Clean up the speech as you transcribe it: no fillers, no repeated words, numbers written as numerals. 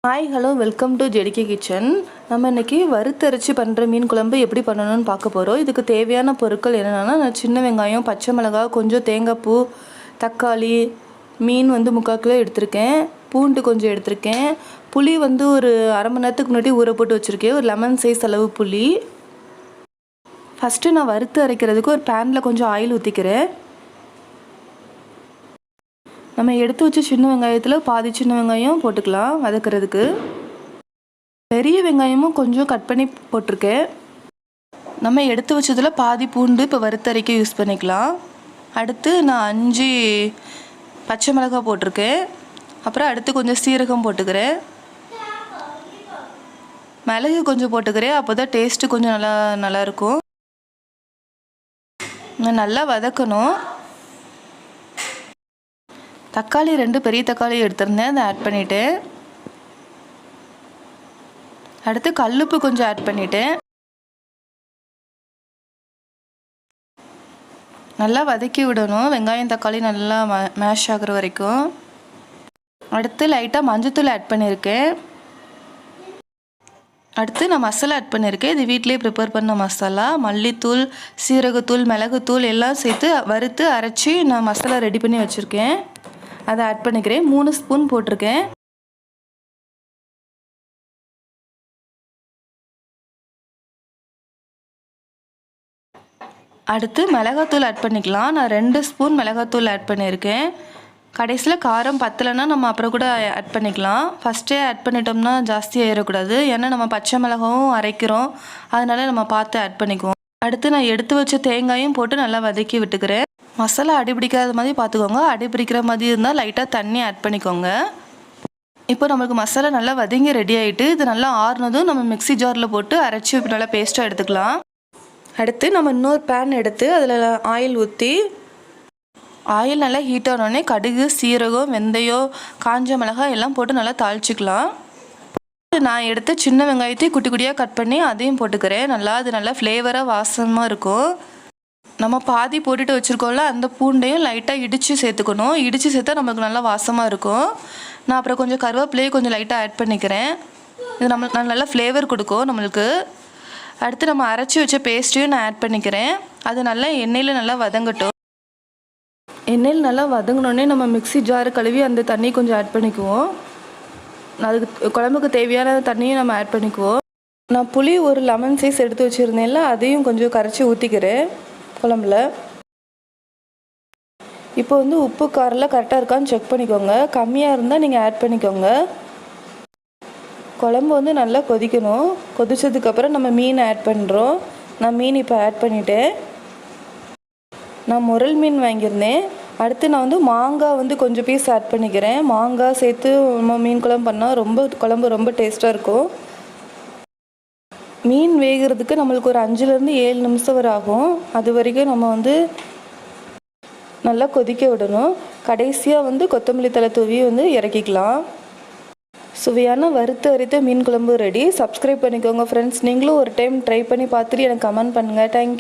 Hi hello welcome to JDK kitchen. நம்ம இன்றைக்கி வறுத்தரைச்சி பண்ணுற மீன் குழம்பு எப்படி பண்ணணும்னு பார்க்க போகிறோம். இதுக்கு தேவையான பொருட்கள் என்னென்னா, நான் சின்ன வெங்காயம், பச்சை மிளகாய், கொஞ்சம் தேங்காய் பூ, தக்காளி, மீன் 3/4 கிலோ எடுத்திருக்கேன், பூண்டு கொஞ்சம் எடுத்திருக்கேன், புளி ஒரு அரை மணி நேரத்துக்கு முன்னாடி ஊற போட்டு வச்சுருக்கேன், ஒரு லெமன் சைஸ் அளவு புளி. ஃபஸ்ட்டு நான் வறுத்து அரைக்கிறதுக்கு ஒரு பேனில் கொஞ்சம் ஆயில் ஊற்றிக்கிறேன். நம்ம எடுத்து வச்ச சின்ன வெங்காயத்தில் பாதி சின்ன வெங்காயம் போட்டுக்கலாம் வதக்கிறதுக்கு. பெரிய வெங்காயமும் கொஞ்சம் கட் பண்ணி போட்டிருக்கேன். நம்ம எடுத்து வச்சதில் பாதி பூண்டு இப்போ வறுத்தரைக்க யூஸ் பண்ணிக்கலாம். அடுத்து நான் 5 பச்சை மிளகாய் போட்டிருக்கேன். அப்புறம் அடுத்து கொஞ்சம் சீரகம் போட்டுக்கிறேன், மிளகு கொஞ்சம் போட்டுக்கிறேன். அப்போ தான் டேஸ்ட்டு கொஞ்சம் நல்லாயிருக்கும். நல்லா வதக்கணும். தக்காளி 2 பெரிய தக்காளி எடுத்திருந்தேன், அதை ஆட் பண்ணிவிட்டேன். அடுத்து கல்லுப்பு கொஞ்சம் ஆட் பண்ணிவிட்டேன். நல்லா வதக்கி விடணும், வெங்காயம் தக்காளி நல்லா மேஷ் ஆகிற வரைக்கும். அடுத்து லைட்டாக மஞ்சத்தூள் ஆட் பண்ணியிருக்கேன். அடுத்து நான் மசாலா ஆட் பண்ணியிருக்கேன். இது வீட்டிலே ப்ரிப்பேர் பண்ண மசாலா. மல்லித்தூள், சீரகத்தூள், மிளகுத்தூள் எல்லாம் சேர்த்து வறுத்து அரைச்சி நான் மசாலா ரெடி பண்ணி வச்சுருக்கேன். அதை ஆட் பண்ணிக்கிறேன். 3 ஸ்பூன் போட்டிருக்கேன். அடுத்து மிளகாத்தூள் ஆட் பண்ணிக்கலாம். நான் 2 ஸ்பூன் மிளகாத்தூள் ஆட் பண்ணியிருக்கேன். கடைசியில் காரம் பத்தலைன்னா நம்ம அப்புறம் கூட ஆட் பண்ணிக்கலாம். ஃபஸ்ட்டே ஆட் பண்ணிட்டோம்னா ஜாஸ்தியாக ஏறக்கூடாது, ஏன்னா நம்ம பச்சை மிளகாவும் அரைக்கிறோம், அதனால நம்ம பார்த்து ஆட் பண்ணிக்குவோம். அடுத்து நான் எடுத்து வச்ச தேங்காயும் போட்டு நல்லா வதக்கி விட்டுக்கிறேன். மசாலா அடிபிடிக்காத மாதிரி பார்த்துக்கோங்க. அடிபிடிக்கிற மாதிரி இருந்தால் லைட்டாக தண்ணி ஆட் பண்ணிக்கோங்க. இப்போ நம்மளுக்கு மசாலா நல்லா வதங்கி ரெடி ஆகிட்டு, இது நல்லா ஆறுனதும் நம்ம மிக்ஸி ஜாரில் போட்டு அரைச்சி நல்லா பேஸ்ட்டாக எடுத்துக்கலாம். அடுத்து நம்ம இன்னொரு பேன் எடுத்து அதில் ஆயில் ஊற்றி, ஆயில் நல்லா ஹீட் ஆனோடனே கடுகு, சீரகம், வெந்தயம், காஞ்ச மிளகாய் எல்லாம் போட்டு நல்லா தாளிச்சிக்கலாம். நான் எடுத்து சின்ன வெங்காயத்தை குட்டி குட்டியாக கட் பண்ணி அதையும் போட்டுக்கிறேன். அது நல்லா ஃப்ளேவராக வாசமாக இருக்கும். நம்ம பாதி போட்டுட்டு வச்சுருக்கோம்ல, அந்த பூண்டையும் லைட்டாக இடித்து சேர்த்துக்கணும். இடித்து சேர்த்தா நமக்கு நல்லா வாசமாக இருக்கும். நான் அப்புறம் கொஞ்சம் கருவேப்பிலையும் கொஞ்சம் லைட்டாக ஆட் பண்ணிக்கிறேன். இது நம்மளுக்கு நல்லா ஃப்ளேவர் கொடுக்கும் நம்மளுக்கு. அடுத்து நம்ம அரைச்சி வச்ச பேஸ்ட்டையும் நான் ஆட் பண்ணிக்கிறேன். அது நல்லா எண்ணெயில் நல்லா வதங்கட்டும். எண்ணெயில் நல்லா வதங்கினோடனே நம்ம மிக்ஸி ஜாரு கழுவி அந்த தண்ணி கொஞ்சம் ஆட் பண்ணிக்குவோம். அதுக்கு குழம்புக்கு தேவையான தண்ணியும் நம்ம ஆட் பண்ணிக்குவோம். நான் புளி ஒரு லெமன் சைஸ் எடுத்து வச்சுருந்தேன்ல, அதையும் கொஞ்சம் கரைச்சி ஊற்றிக்கிறேன் குழம்புல. இப்போ உப்பு காரெல்லாம் கரெக்டாக இருக்கான்னு செக் பண்ணிக்கோங்க. கம்மியாக இருந்தால் நீங்கள் ஆட் பண்ணிக்கோங்க. குழம்பு நல்லா கொதிக்கணும். கொதிச்சதுக்கப்புறம் நம்ம மீன் ஆட் பண்ணுறோம். நான் மீன் இப்போ ஆட் பண்ணிவிட்டேன். நான் முரல் மீன் வாங்கியிருந்தேன். அடுத்து நான் மாங்காய் கொஞ்சம் பீஸ் ஆட் பண்ணிக்கிறேன். மாங்காய் சேர்த்து நம்ம மீன் குழம்பு பண்ணால் குழம்பு ரொம்ப டேஸ்ட்டாக இருக்கும். மீன் வேகிறதுக்கு நம்மளுக்கு ஒரு 5லேருந்து 7 நிமிஷம் வரை ஆகும். அது வரைக்கும் நம்ம நல்லா கொதிக்க விடணும். கடைசியாக கொத்தமல்லி தழை தூவி இறக்கிக்கலாம். சுவையான வறுத்து அரைத்த மீன் குழம்பு ரெடி. சப்ஸ்கிரைப் பண்ணிக்கோங்க ஃப்ரெண்ட்ஸ். நீங்களும் ஒரு டைம் ட்ரை பண்ணி பார்த்துட்டு எனக்கு கமெண்ட் பண்ணுங்கள். தேங்க்யூ.